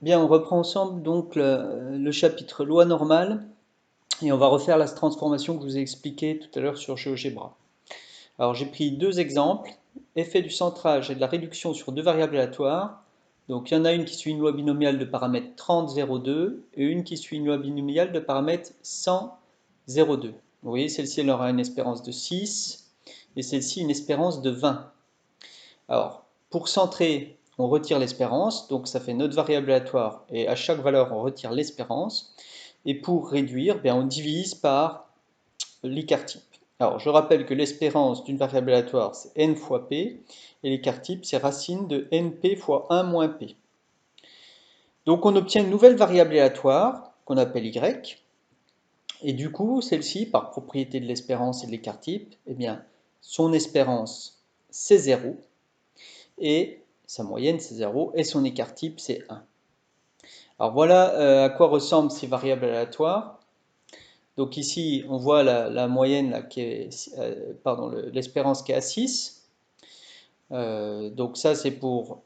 Bien, on reprend ensemble donc le chapitre loi normale et on va refaire la transformation que je vous ai expliquée tout à l'heure sur GeoGebra. Alors j'ai pris deux exemples, effet du centrage et de la réduction sur deux variables aléatoires. Donc il y en a une qui suit une loi binomiale de paramètre 30, 0,2 et une qui suit une loi binomiale de paramètre 100, 0,2. Vous voyez, celle-ci elle aura une espérance de 6 et celle-ci une espérance de 20. Alors, pour centrer, on retire l'espérance, donc ça fait notre variable aléatoire, et à chaque valeur, on retire l'espérance. Et pour réduire, bien, on divise par l'écart type. Alors, je rappelle que l'espérance d'une variable aléatoire, c'est n fois p, et l'écart type, c'est racine de np fois 1 moins p. Donc, on obtient une nouvelle variable aléatoire, qu'on appelle y, et du coup, celle-ci, par propriété de l'espérance et de l'écart type, eh bien, son espérance, c'est 0, et sa moyenne c'est 0 et son écart type c'est 1. Alors voilà à quoi ressemblent ces variables aléatoires. Donc ici on voit la moyenne là, qui est, pardon, l'espérance qui est à 6. Donc ça c'est pour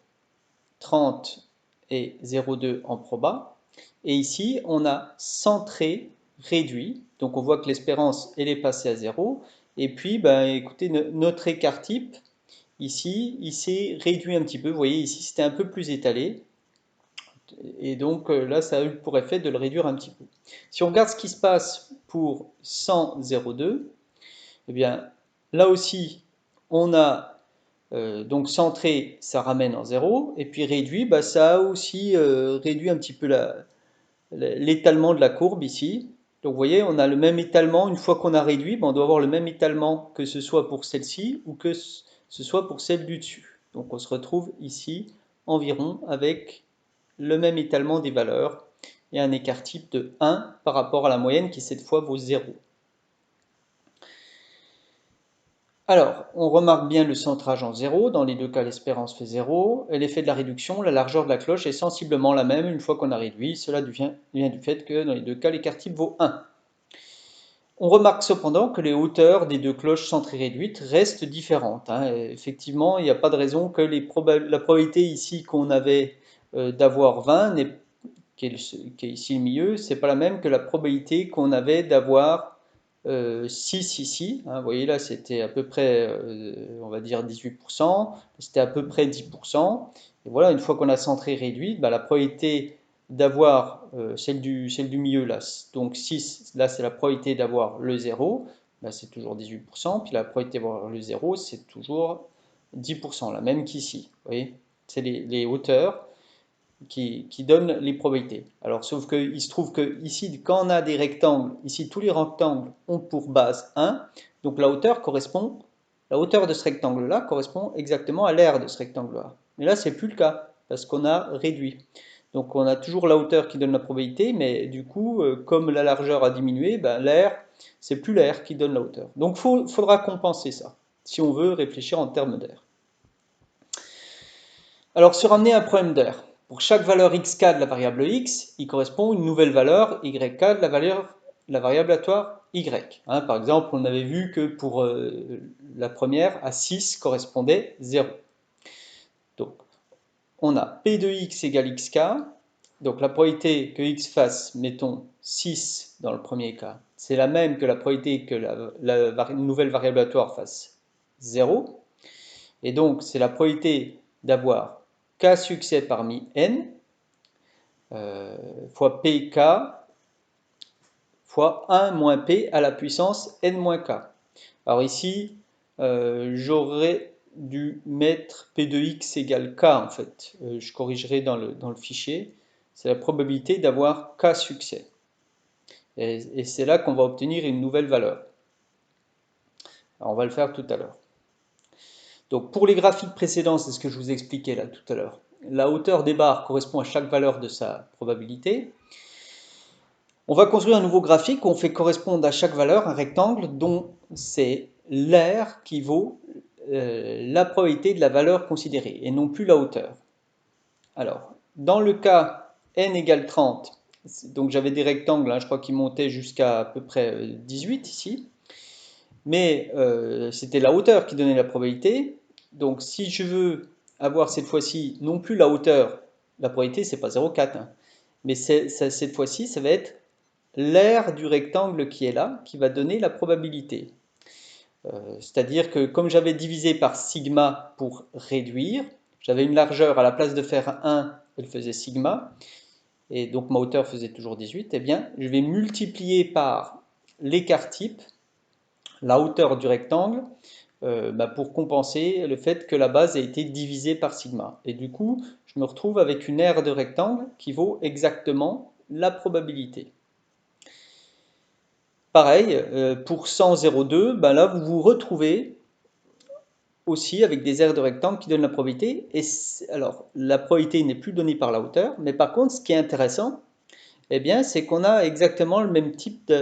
30 et 0,2 en proba. Et ici on a centré, réduit. Donc on voit que l'espérance elle est passée à 0. Et puis ben, écoutez, notre écart type, ici, il s'est réduit un petit peu. Vous voyez, ici, c'était un peu plus étalé. Et donc là, ça a eu pour effet de le réduire un petit peu. Si on regarde ce qui se passe pour 100,02, eh bien, là aussi, on a donc centré, ça ramène en 0, et puis réduit, bah, ça a aussi réduit un petit peu l'étalement de la courbe ici. Donc vous voyez, on a le même étalement, une fois qu'on a réduit, bah, on doit avoir le même étalement que ce soit pour celle-ci ou que ce soit pour celle du dessus. Donc on se retrouve ici environ avec le même étalement des valeurs et un écart type de 1 par rapport à la moyenne qui cette fois vaut 0. Alors, on remarque bien le centrage en 0, dans les deux cas l'espérance fait 0, et l'effet de la réduction, la largeur de la cloche est sensiblement la même une fois qu'on a réduit, cela vient du fait que dans les deux cas l'écart type vaut 1. On remarque cependant que les hauteurs des deux cloches centrées réduites restent différentes. Effectivement, il n'y a pas de raison que la probabilité ici qu'on avait d'avoir 20 qui est ici le milieu, c'est pas la même que la probabilité qu'on avait d'avoir 6 ici. Vous voyez là, c'était à peu près, on va dire 18%, c'était à peu près 10%. Et voilà, une fois qu'on a centré réduit, bah, la probabilité d'avoir celle du milieu là, donc 6, là c'est la probabilité d'avoir le 0, bah, c'est toujours 18%, puis la probabilité d'avoir le 0, c'est toujours 10%, la même qu'ici. Vous voyez, c'est les hauteurs qui donne les probabilités. Alors, sauf qu'il se trouve que ici, quand on a des rectangles, ici, tous les rectangles ont pour base 1, donc la hauteur de ce rectangle-là correspond exactement à l'aire de ce rectangle-là. Mais là, c'est plus le cas, parce qu'on a réduit. Donc, on a toujours la hauteur qui donne la probabilité, mais du coup, comme la largeur a diminué, ben, l'aire, c'est plus l'aire qui donne la hauteur. Donc, il faudra compenser ça, si on veut réfléchir en termes d'air. Alors, se ramener à un problème d'air. Pour chaque valeur xk de la variable x, il correspond une nouvelle valeur yk de la variable aléatoire y. Par exemple, on avait vu que pour la première, à 6 correspondait 0. Donc, on a p de x égale xk. Donc, la probabilité que x fasse, mettons, 6 dans le premier cas, c'est la même que la probabilité que la nouvelle variable aléatoire fasse 0. Et donc, c'est la probabilité d'avoir k succès parmi n fois pk fois 1 moins p à la puissance n moins k. Alors ici, j'aurais dû mettre p de x égale k en fait. Je corrigerai dans le fichier. C'est la probabilité d'avoir k succès. Et c'est là qu'on va obtenir une nouvelle valeur. Alors on va le faire tout à l'heure. Donc pour les graphiques précédents, c'est ce que je vous expliquais là tout à l'heure. La hauteur des barres correspond à chaque valeur de sa probabilité. On va construire un nouveau graphique où on fait correspondre à chaque valeur un rectangle dont c'est l'aire qui vaut la probabilité de la valeur considérée et non plus la hauteur. Alors, dans le cas n égale 30, donc j'avais des rectangles, je crois qu'ils montaient jusqu'à à peu près 18 ici, mais c'était la hauteur qui donnait la probabilité. Donc si je veux avoir cette fois-ci non plus la hauteur, la probabilité, c'est pas 0,4, hein. Mais cette fois-ci, ça va être l'aire du rectangle qui est là, qui va donner la probabilité. C'est-à-dire que comme j'avais divisé par sigma pour réduire, j'avais une largeur, à la place de faire 1, elle faisait sigma, et donc ma hauteur faisait toujours 18, eh bien, je vais multiplier par l'écart type, la hauteur du rectangle, pour compenser le fait que la base a été divisée par sigma. Et du coup, je me retrouve avec une aire de rectangle qui vaut exactement la probabilité. Pareil, pour 100, 0,2, ben là, vous vous retrouvez aussi avec des aires de rectangle qui donnent la probabilité. Et alors, la probabilité n'est plus donnée par la hauteur, mais par contre, ce qui est intéressant, eh bien, c'est qu'on a exactement le même type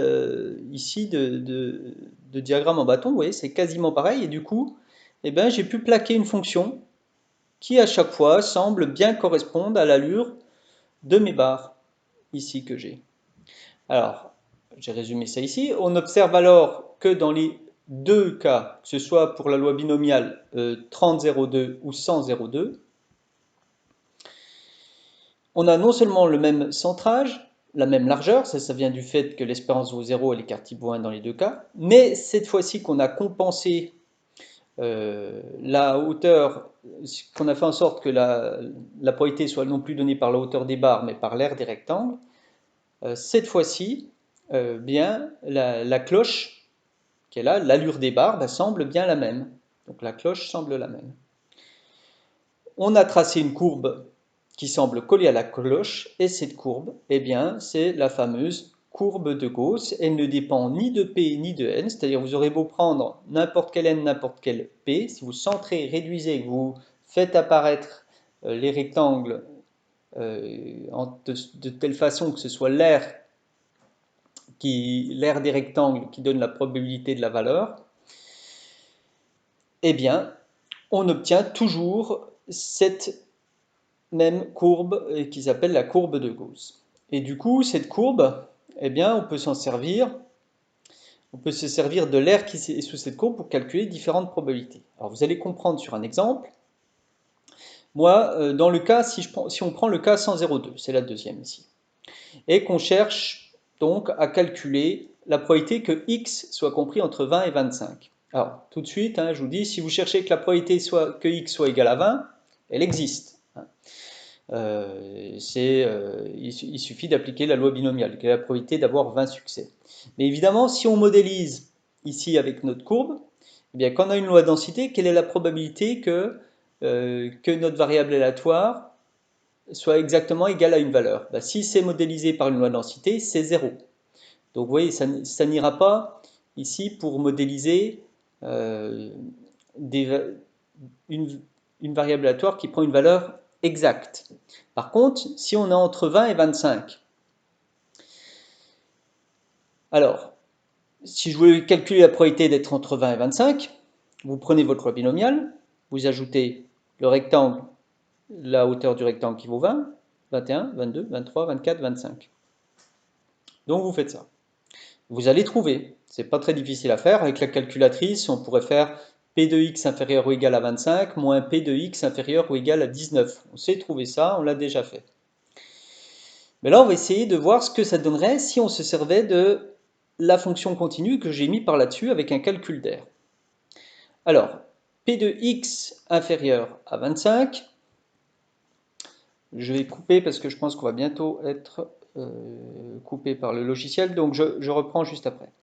ici de diagramme en bâton. Vous voyez, c'est quasiment pareil. Et du coup, eh bien, j'ai pu plaquer une fonction qui, à chaque fois, semble bien correspondre à l'allure de mes barres ici que j'ai. Alors, j'ai résumé ça ici. On observe alors que dans les deux cas, que ce soit pour la loi binomiale 30,02 ou 100,02, on a non seulement le même centrage, la même largeur, ça vient du fait que l'espérance vaut 0 et l'écart type vaut 1 dans les deux cas, mais cette fois-ci qu'on a compensé la hauteur, qu'on a fait en sorte que la probabilité soit non plus donnée par la hauteur des barres, mais par l'aire des rectangles, cette fois-ci, bien, la cloche qui est là, l'allure des barres, semble bien la même. Donc la cloche semble la même. On a tracé une courbe qui semble coller à la cloche, et cette courbe, eh bien, c'est la fameuse courbe de Gauss. Elle ne dépend ni de P ni de N, c'est-à-dire vous aurez beau prendre n'importe quel N, n'importe quel P, si vous centrez, réduisez, que vous faites apparaître les rectangles de telle façon que ce soit l'aire des rectangles qui donne la probabilité de la valeur, eh bien, on obtient toujours cette même courbe qui s'appelle la courbe de Gauss. Et du coup, cette courbe, eh bien, on peut s'en servir. On peut se servir de l'aire qui est sous cette courbe pour calculer différentes probabilités. Alors, vous allez comprendre sur un exemple. Moi, dans le cas, si on prend le cas 100,02, c'est la deuxième ici, et qu'on cherche donc à calculer la probabilité que x soit compris entre 20 et 25. Alors, tout de suite, je vous dis, si vous cherchez que la probabilité que x soit égal à 20, elle existe. Il suffit d'appliquer la loi binomiale, qui est la probabilité d'avoir 20 succès. Mais évidemment, si on modélise ici avec notre courbe, eh bien, quand on a une loi de densité, quelle est la probabilité que notre variable aléatoire soit exactement égale à une valeur? Si c'est modélisé par une loi de densité, c'est 0. Donc vous voyez, ça n'ira pas ici pour modéliser une variable aléatoire qui prend une valeur exacte. Par contre, si on est entre 20 et 25, alors, si je voulais calculer la probabilité d'être entre 20 et 25, vous prenez votre loi binomiale, vous ajoutez le rectangle, la hauteur du rectangle qui vaut 20, 21, 22, 23, 24, 25. Donc vous faites ça. Vous allez trouver, c'est pas très difficile à faire, avec la calculatrice, on pourrait faire P de x inférieur ou égal à 25 moins P de x inférieur ou égal à 19. On sait trouver ça, on l'a déjà fait. Mais là, on va essayer de voir ce que ça donnerait si on se servait de la fonction continue que j'ai mis par là-dessus avec un calcul d'air. Alors, P de x inférieur à 25, je vais couper parce que je pense qu'on va bientôt être coupé par le logiciel, donc je reprends juste après.